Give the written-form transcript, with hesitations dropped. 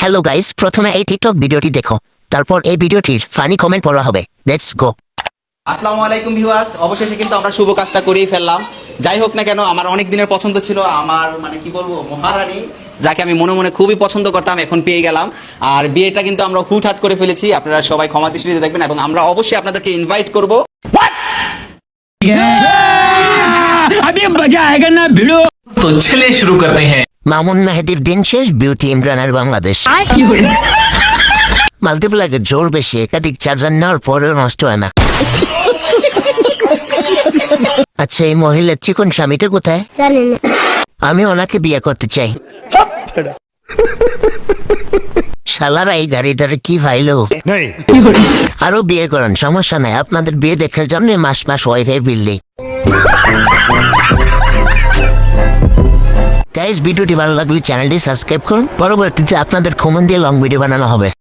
Hello guys, প্রথমে এই TikTok ভিডিওটি দেখো, তারপর এই ভিডিওটির ফানি কমেন্ট পড়া হবে। Let's go. আসসালামু আলাইকুম ভিউয়ার্স, অবশেষে কিন্তু আমরা শুভ কাজটা করেই ফেললাম। যাই হোক না কেন, আমার অনেক দিনের পছন্দ ছিল আমার কি বলবো মহারানী, যাকে আমি মনে মনে খুবই পছন্দ করতাম, এখন পেয়ে গেলাম। আর বিয়েটা কিন্তু আমরা হুটহাট করে ফেলেছি, আপনারা সবাই ক্ষমা দৃষ্টিতে দেখবেন এবং আমরা অবশ্যই আপনাদেরকে ইনভাইট করব। अभी मजा आएगा ना भिड़ो। तो चलिए शुरू करते हैं। মামুন মেহেদির দিন শেষ, বিউটি ইমরানের বাংলাদেশ। মাল্টিপ্লাগের জোর বেশি, একাধিক চার্জার নেওয়ার পরেও নষ্ট হয় না। আচ্ছা, এই মহিলার চিকন স্বামীটা কোথায়? আমি ওনাকে বিয়ে করতে চাই। শালারা এই গাড়িটারে কি ভাইলো। আরো বিয়ে করেন, সমস্যা নাই, আপনাদের বিয়ে দেখার জন্য মাস মাস ওয়াইফাই বিল দিই। গাইস, ভিডিওটি ভালো লাগলে চ্যানেলটি সাবস্ক্রাইব করুন, পরবর্তীতে আপনাদের কমেন্ট দিয়ে লং ভিডিও বানানো হবে।